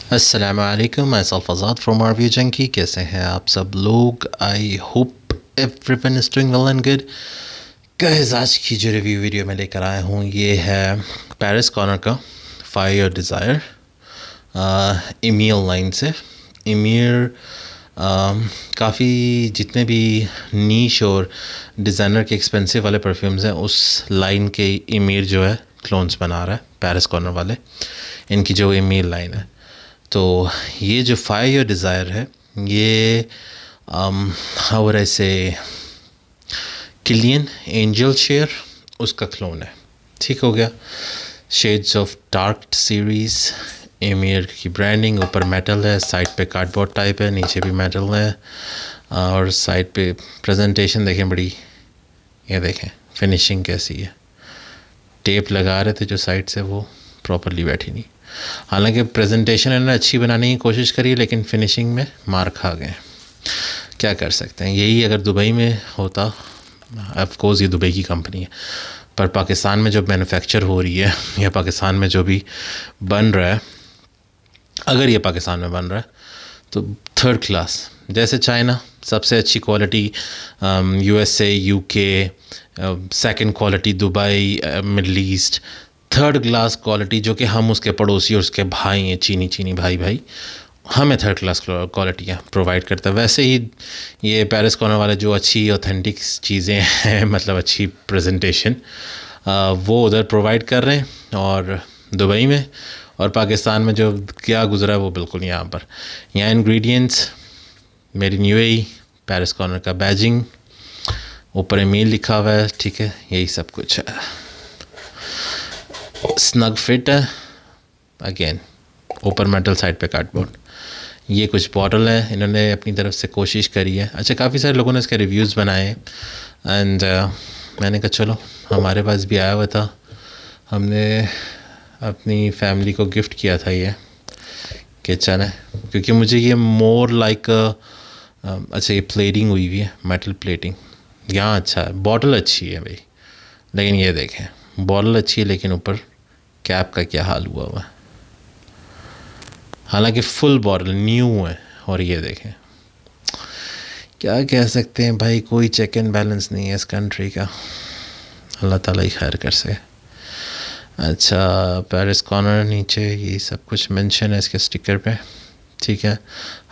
अस्सलाम वालेकुम, मैं सल्फ़ाज़ाद फ्रॉम आरवी जंकी। कैसे हैं आप सब लोग? I hope everyone is doing well and good. Guys, आज की जो रिव्यू वीडियो मैं लेकर आया हूँ ये है पेरिस कॉर्नर का फायर डिज़ायर एमियर लाइन से। एमियर काफ़ी जितने भी नीश और डिज़ाइनर के एक्सपेंसिव वाले परफ्यूम्स हैं उस लाइन के एमियर जो है क्लोन्स बना रहा है पेरिस कॉर्नर वाले। इनकी जो एमियर लाइन है, तो ये जो फायर डिज़ायर है ये हाउ आई से किलियन एंजल शेयर उसका क्लोन है। ठीक हो गया। शेड्स ऑफ डार्क सीरीज़, एमियर की ब्रांडिंग, ऊपर मेटल है, साइड पे कार्डबोर्ड टाइप है, नीचे भी मेटल है और साइड पे प्रेजेंटेशन देखें बड़ी, ये देखें फिनिशिंग कैसी है। टेप लगा रहे थे जो साइड से वो प्रॉपरली बैठी नहीं। हालांकि प्रेजेंटेशन इन्होंने अच्छी बनाने की कोशिश करी लेकिन फिनिशिंग में मार खा गए। क्या कर सकते हैं, यही अगर दुबई में होता, ऑफ कोर्स ये दुबई की कंपनी है, पर पाकिस्तान में जो मैन्युफैक्चर हो रही है या पाकिस्तान में जो भी बन रहा है, अगर ये पाकिस्तान में बन रहा है तो थर्ड क्लास। जैसे चाइना सबसे अच्छी quality, USA, UK second quality, Dubai, middle east third class quality, जो कि हम उसके पड़ोसी और उसके भाई हैं, चीनी चीनी भाई भाई हमें थर्ड क्लास क्वालिटियाँ प्रोवाइड करता है। वैसे ही ये पेरिस कॉर्नर वाले जो अच्छी ऑथेंटिक चीज़ें हैं मतलब अच्छी प्रेजेंटेशन वो उधर प्रोवाइड कर रहे हैं और दुबई में और पाकिस्तान में जो क्या गुजरा है वो बिल्कुल यहाँ पर। यहाँ ingredients made in UAE, Paris corner का बैजिंग, ऊपर ईमेल लिखा हुआ है, ठीक है, यही सब कुछ है। स्नग फिट है, अगेन ऊपर मेटल, साइड पे कार्डबोर्ड। ये कुछ बॉटल है, इन्होंने अपनी तरफ से कोशिश करी है। अच्छा, काफ़ी सारे लोगों ने इसके रिव्यूज़ बनाए हैं एंड मैंने कहा चलो हमारे पास भी आया हुआ था, हमने अपनी फैमिली को गिफ्ट किया था ये किचन है, क्योंकि मुझे ये मोर लाइक अच्छा ये प्लेटिंग हुई हुई है, मेटल प्लेटिंग यहाँ अच्छा है, बॉटल अच्छी है भाई, लेकिन ये देखें बॉटल अच्छी है लेकिन ऊपर कैप का क्या हाल हुआ हुआ है। हालांकि फुल बॉटल न्यू है और ये देखें, क्या कह सकते हैं भाई, कोई चेक एंड बैलेंस नहीं है इस कंट्री का, अल्लाह ताला ही खैर कर सके। अच्छा, पेरिस कॉर्नर नीचे ये सब कुछ मेंशन है इसके स्टिकर पे, ठीक है।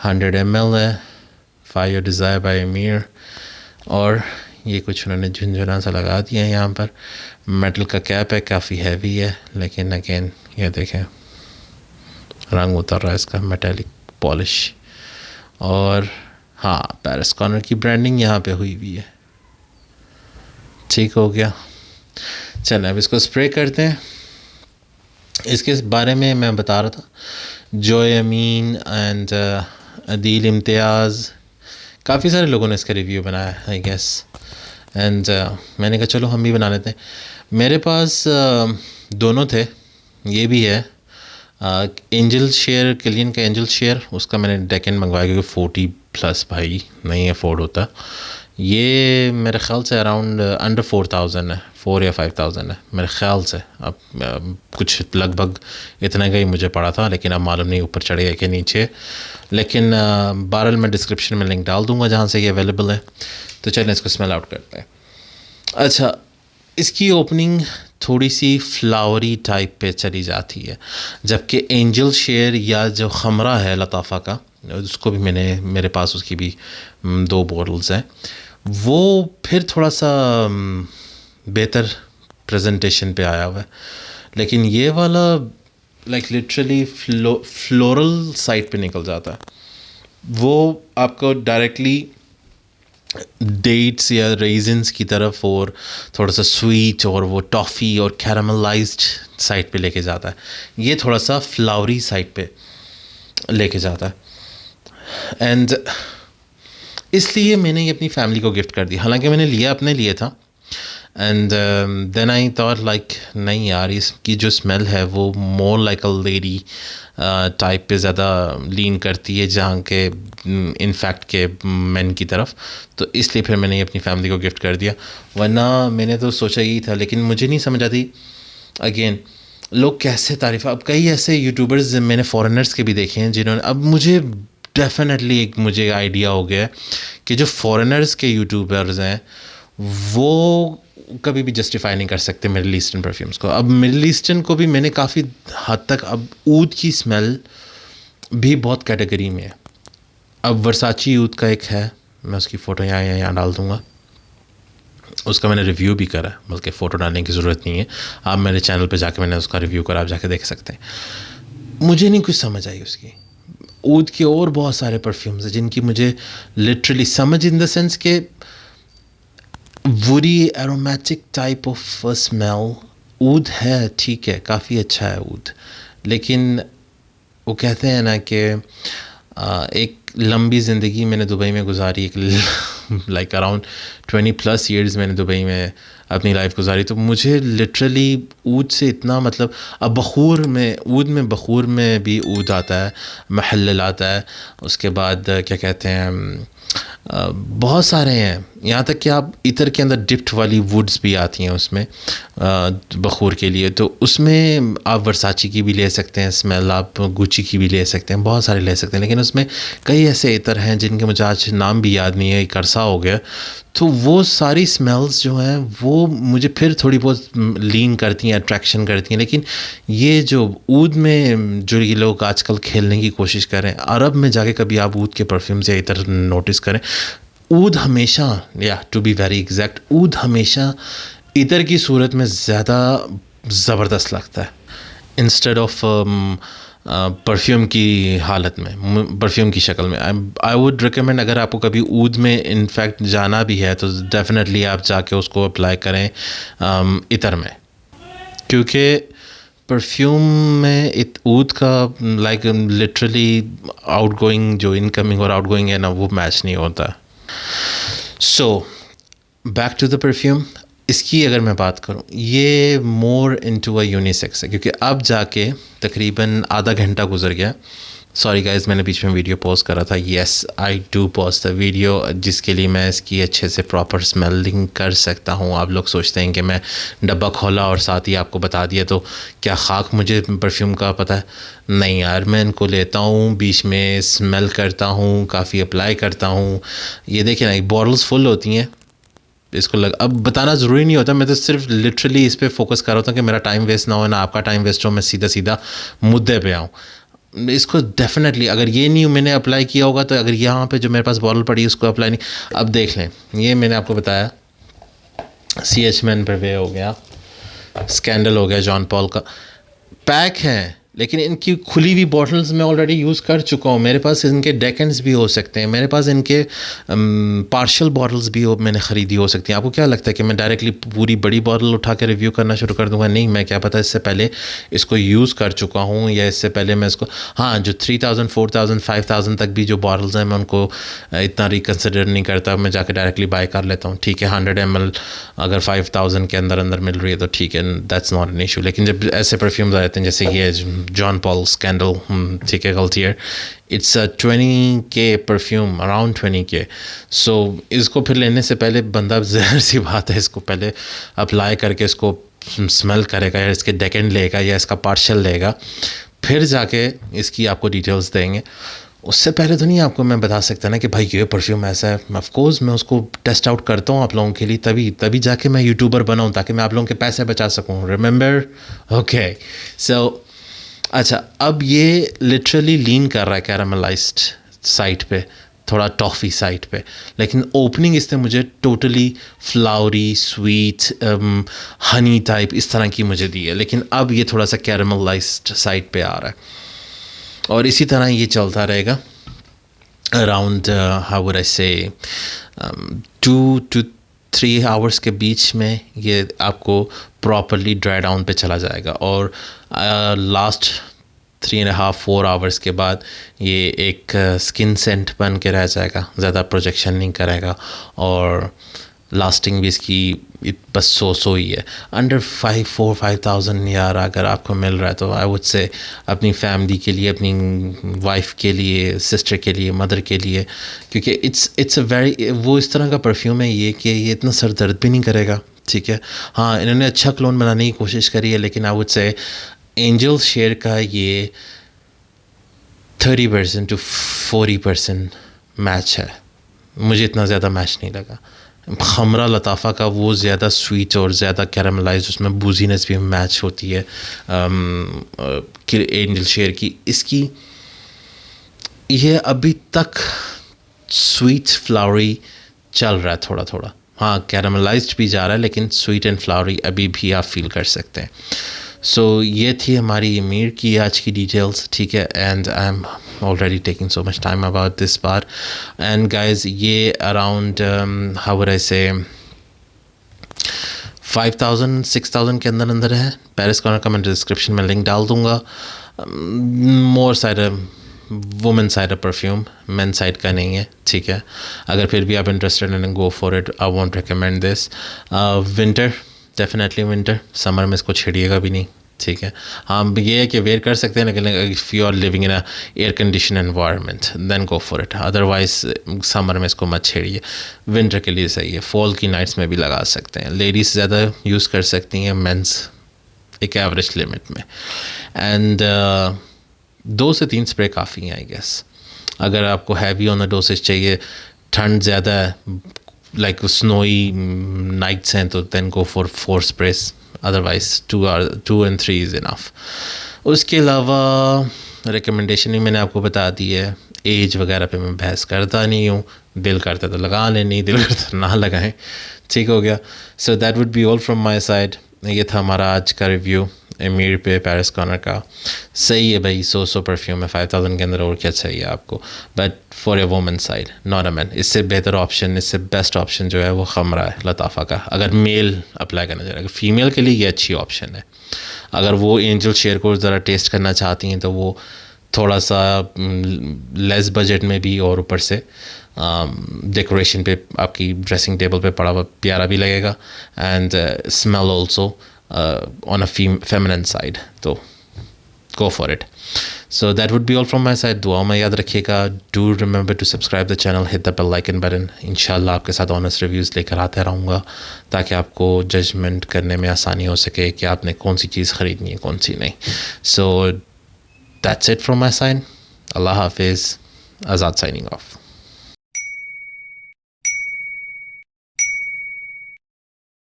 100 ml है, फायर डिज़ायर बाय एमियर, और ये कुछ उन्होंने झुंझुना सा लगा दिया है यहाँ पर। मेटल का कैप है, काफ़ी हैवी है, लेकिन अगेन ये देखें रंग उतर रहा है इसका, मेटेलिक पॉलिश। और हाँ, पेरिस कॉर्नर की ब्रांडिंग यहाँ पे हुई हुई है। ठीक हो गया, चलें अब इसको स्प्रे करते हैं। इसके बारे में मैं बता रहा था, जोय अमीन एंड अदील इम्तियाज़, काफ़ी सारे लोगों ने इसका रिव्यू बनाया है आई गेस, एंड मैंने कहा चलो हम भी बना लेते हैं। मेरे पास दोनों थे, ये भी है एंजल शेयर, किलियन का एंजल शेयर, उसका मैंने डेकन मंगवाया क्योंकि 40+ भाई नहीं अफोर्ड होता। ये मेरे ख़्याल से अराउंड अंडर 4000 है, 4 या 5000 है मेरे ख़्याल से। अब कुछ लगभग इतना का ही मुझे पड़ा था, लेकिन अब मालूम नहीं ऊपर चढ़ेगा कि नीचे। लेकिन बहरहाल मैं डिस्क्रिप्शन में लिंक डाल दूँगा जहाँ से ये अवेलेबल है। तो चलें इसको स्मेल आउट करते हैं। अच्छा, इसकी ओपनिंग थोड़ी सी फ्लावरी टाइप पे चली जाती है, जबकि एंजल शेयर या जो खमरा है लताफ़ा का, उसको भी मेरे पास उसकी भी 2 बॉटल्स हैं, वो फिर थोड़ा सा बेहतर प्रेजेंटेशन पे आया हुआ है। लेकिन ये वाला लाइक लिटरली फ्लोरल साइड पे निकल जाता है, वो आपको डायरेक्टली डेट्स या रेजिन्स की तरफ और थोड़ा सा स्वीट और वो टॉफ़ी और कैरामलाइज्ड साइड पे लेके जाता है। ये थोड़ा सा फ्लावरी साइड पे लेके जाता है एंड इसलिए मैंने ये अपनी फैमिली को गिफ्ट कर दिया। हालांकि मैंने लिया अपने लिए था and then I thought like नहीं यार, इसकी जो स्मेल है वो more like a lady type पे ज़्यादा लीन करती है, जहाँ के इनफैक्ट के मेन की तरफ। तो इसलिए फिर मैंने ये अपनी फैमिली को गिफ्ट कर दिया, वरना मैंने तो सोचा ही था। लेकिन मुझे नहीं समझ आती अगेन लोग कैसे तारीफ़, अब कई ऐसे यूट्यूबर्स मैंने फॉरेनर्स के भी देखे हैं जिन्होंने, अब मुझे डेफिनेटली एक मुझे आइडिया हो गया है कि जो फॉरेनर्स के यूट्यूबर्स हैं वो कभी भी जस्टिफाई नहीं कर सकते मिडिल ईस्टर्न परफ्यूम्स को। अब मिडिल ईस्टर्न को भी मैंने काफ़ी हद तक, अब ऊद की स्मेल भी बहुत कैटेगरी में है। अब वर्साची ऊद का एक है, मैं उसकी फ़ोटो यहाँ डाल दूँगा, उसका मैंने रिव्यू भी करा, बल्कि फ़ोटो डालने की ज़रूरत नहीं है, आप मेरे चैनल पे जाके मैंने उसका रिव्यू करा, आप जाके देख सकते हैं। मुझे नहीं कुछ समझ आई उसकी। ऊद के और बहुत सारे परफ्यूम्स हैं जिनकी मुझे लिटरली समझ, इन द सेंस के woody aromatic type of smell ऊद है, ठीक है, काफ़ी अच्छा है ऊद, लेकिन वो कहते हैं ना कि एक लंबी ज़िंदगी मैंने दुबई में गुजारी, एक लाइक अराउंड 20+ ईयर्स मैंने दुबई में अपनी लाइफ गुजारी, तो मुझे लिटरली ऊद से इतना मतलब, अब बखूर में, ऊद में बखूर में भी ऊद आता है, महल्ल आता है, उसके बाद क्या कहते हैं बहुत सारे हैं, यहाँ तक कि आप इतर के अंदर डिप्ट वाली वुड्स भी आती हैं उसमें बखूर के लिए, तो उसमें आप वर्साची की भी ले सकते हैं स्मेल, आप गुची की भी ले सकते हैं, बहुत सारे ले सकते हैं, लेकिन उसमें कई ऐसे इतर हैं जिनके मुझे आज नाम भी याद नहीं है, एक अरसा हो गया, तो वो सारी स्मेल्स जो हैं वो मुझे फिर थोड़ी बहुत लीन करती हैं, अट्रैक्शन करती हैं। लेकिन ये जो ऊद में जो ये लोग आजकल खेलने की कोशिश कर रहे हैं, अरब में जाके कभी आप ऊद के परफ्यूम्स या इतर नोटिस करें, ऊद हमेशा, या टू बी वेरी एग्जैक्ट, ऊद हमेशा इतर की सूरत में ज़्यादा ज़बरदस्त लगता है इंस्टेड ऑफ परफ्यूम की हालत में, परफ्यूम की शक्ल में। आई वुड रिकमेंड, अगर आपको कभी ऊद में इनफैक्ट जाना भी है तो डेफिनेटली आप जाके उसको अप्लाई करें इतर में, क्योंकि परफ्यूम में ऊद का लाइक लिटरली आउटगोइंग, जो इनकमिंग और आउटगोइंग है ना, वो मैच नहीं होता। So back to the perfume, इसकी अगर मैं बात करूं, ये मोर इनटू अ यूनिसेक्स है, क्योंकि अब जाके तकरीबन आधा घंटा गुजर गया। सॉरी गाइस, मैंने बीच में वीडियो पॉज करा था, yes I do pause the video, जिसके लिए मैं इसकी अच्छे से प्रॉपर स्मेलिंग कर सकता हूँ। आप लोग सोचते हैं कि मैं डब्बा खोला और साथ ही आपको बता दिया, तो क्या खाक मुझे परफ्यूम का पता है? नहीं यार, मैं इनको लेता हूँ, बीच में स्मेल करता हूँ, काफ़ी अप्लाई करता हूँ। ये देखिए ना, बॉटल्स फुल होती हैं, इसको अब बताना ज़रूरी नहीं होता, मैं तो सिर्फ लिटरली इस पे फोकस कर रहा था कि मेरा टाइम वेस्ट ना हो, ना आपका टाइम वेस्ट हो, मैं सीधा सीधा मुद्दे पे आऊँ। इसको डेफिनेटली, अगर ये नहीं मैंने अप्लाई किया होगा, तो अगर यहाँ पे जो मेरे पास बॉटल पड़ी है उसको अप्लाई नहीं, अब देख लें, ये मैंने आपको बताया CH मैन पे हो गया, स्कैंडल हो गया, जॉन पॉल का पैक है, लेकिन इनकी खुली हुई बॉटल्स मैं ऑलरेडी यूज़ कर चुका हूँ। मेरे पास इनके डेकेंट्स भी हो सकते हैं, मेरे पास इनके पार्शियल बॉटल्स भी मैंने ख़रीदी हो सकती हैं। आपको क्या लगता है कि मैं डायरेक्टली पूरी बड़ी बॉटल उठा के रिव्यू करना शुरू कर दूँगा? नहीं, मैं क्या पता इससे पहले इसको यूज़ कर चुका हूँ, या इससे पहले मैं इसको, हाँ, जो 3000, 4000, 5000 तक भी जो बॉटल्स हैं, मैं उनको इतना रिकन्सिडर नहीं करता, मैं जाके डायरेक्टली बाय कर लेता हूँ। ठीक है, 100 ml अगर 5000 के अंदर अंदर मिल रही है तो ठीक है, दैट्स नॉट एन इशू। लेकिन जब ऐसे परफ्यूम्स आ जाते हैं जैसे ये जॉन पॉल स्कैंडल, ठीक है, Gaultier, it's 20K perfume, around 20K। सो इसको फिर लेने से पहले बंदा, ज़ाहिर सी बात है, इसको पहले अप्लाई करके इसको स्मेल करेगा, या इसके डेकेंड लेगा, या इसका पार्शियल लेगा, फिर जाके इसकी आपको डिटेल्स देंगे। उससे पहले तो नहीं आपको मैं बता सकता ना कि भाई ये परफ्यूम ऐसा है। ऑफ कोर्स मैं उसको टेस्ट आउट करता हूँ आप लोगों के लिए, तभी जाके मैं यूट्यूबर बनाऊँ, ताकि मैं आप लोगों के पैसे बचा सकूँ। रिमेंबर? ओके, सो अच्छा, अब ये लिटरली लीन कर रहा है कैरामलाइज्ड साइड पे, थोड़ा टॉफ़ी साइड पे, लेकिन ओपनिंग इसने मुझे totally flowery, sweet, Honey type इस तरह की मुझे दी है, लेकिन अब ये थोड़ा सा कैरामलाइज्ड साइड पे आ रहा है, और इसी तरह ये चलता रहेगा अराउंड हाउ वुड आई से 2 to 3 आवर्स के बीच में ये आपको प्रॉपरली ड्राई डाउन पे चला जाएगा, और लास्ट 3.5-4 आवर्स के बाद ये एक स्किन सेंट बन के रह जाएगा, ज़्यादा प्रोजेक्शन नहीं करेगा, और लास्टिंग भी इसकी बस सो ही है। अंडर 4-5,000 यार अगर आपको मिल रहा है तो आई वुड से अपनी फैमिली के लिए, अपनी वाइफ के लिए, सिस्टर के लिए, मदर के लिए, क्योंकि इट्स अ वेरी, वो इस तरह का परफ्यूम है ये कि ये इतना सर दर्द भी नहीं करेगा। ठीक है, हाँ, इन्होंने अच्छा क्लोन बनाने की कोशिश करी है, लेकिन I would say angel share का ये 30% to 40% मैच है, मुझे इतना ज़्यादा मैच नहीं लगा। खमरा लताफ़ा का वो ज़्यादा स्वीट और ज़्यादा कैरामलाइज, उसमें बूजीनेस भी मैच होती है एंजल शेयर की। इसकी ये अभी तक स्वीट फ्लावरी चल रहा है थोड़ा थोड़ा, हाँ कैरामलाइज्ड भी जा रहा है लेकिन स्वीट एंड फ्लावरी अभी भी आप फील कर सकते हैं। सो ये थी हमारी एमीर की आज की डिटेल्स, ठीक है। And I am already taking so much time about this bar. And guys ये अराउंड हाउ वुड आई से 5000 6000 के अंदर अंदर है। पेरिस कॉर्नर का मैं डिस्क्रिप्शन में लिंक डाल दूंगा। More side women side perfume, main side का नहीं है, ठीक है। अगर फिर भी आप इंटरेस्टेड हैं गो for it, I want recommend this. Winter, definitely winter, summer में इसको छेड़िएगा भी नहीं, ठीक है। हाँ ये है कि वेयर कर सकते हैं लेकिन if you are living in a air condition environment then go for it, otherwise summer में इसको मत छेड़िए। विंटर के लिए सही है, फॉल की नाइट्स में भी लगा सकते हैं, लेडीज़ ज़्यादा यूज़ कर सकती हैं, मेंस एक एवरेज लिमिट में। एंड 2 से 3 स्प्रे काफ़ी हैं आई गेस। अगर आपको हैवी ऑन द डोसेज चाहिए, ठंड ज़्यादा है, लाइक स्नोई नाइट्स हैं, तो then go for 4 sprays, otherwise 2 and 3 is enough. उसके अलावा रिकमेंडेशन ही मैंने आपको बता दी है, एज वगैरह पे मैं बहस करता नहीं हूँ, दिल करता तो लगा लें, नहीं दिल करता ना लगाएं, ठीक हो गया। सो that would be all from my side. ये था हमारा आज का रिव्यू एमीर पे पेरिस कॉर्नर का। सही है भाई, सो परफ्यूम है 5000 के अंदर, और क्या चाहिए आपको, but for a woman side not a man. इससे बेहतर ऑप्शन, इससे बेस्ट ऑप्शन जो है वो खमरा है लताफ़ा का, अगर मेल अप्लाई करना चाहिए। फीमेल के लिए ये अच्छी ऑप्शन है। अगर वो एंजल शेयर को ज़रा टेस्ट करना चाहती हैं तो वो थोड़ा सा लेस बजट में भी, और ऊपर से डेकोरेशन पे आपकी ड्रेसिंग टेबल पे पड़ा हुआ प्यारा भी लगेगा, and smell also on a feminine side, तो go for it. So that would be all from my side. दुआ में याद रखिएगा, do remember to subscribe the channel, hit the bell icon button. इंशाल्लाह आपके साथ ऑनेस्ट रिव्यूज़ लेकर आते रहूँगा ताकि आपको जजमेंट करने में आसानी हो सके कि आपने कौन सी चीज़ ख़रीदनी है कौन सी नहीं। So that's it from my side. अल्लाह हाफिज़। Azad signing of.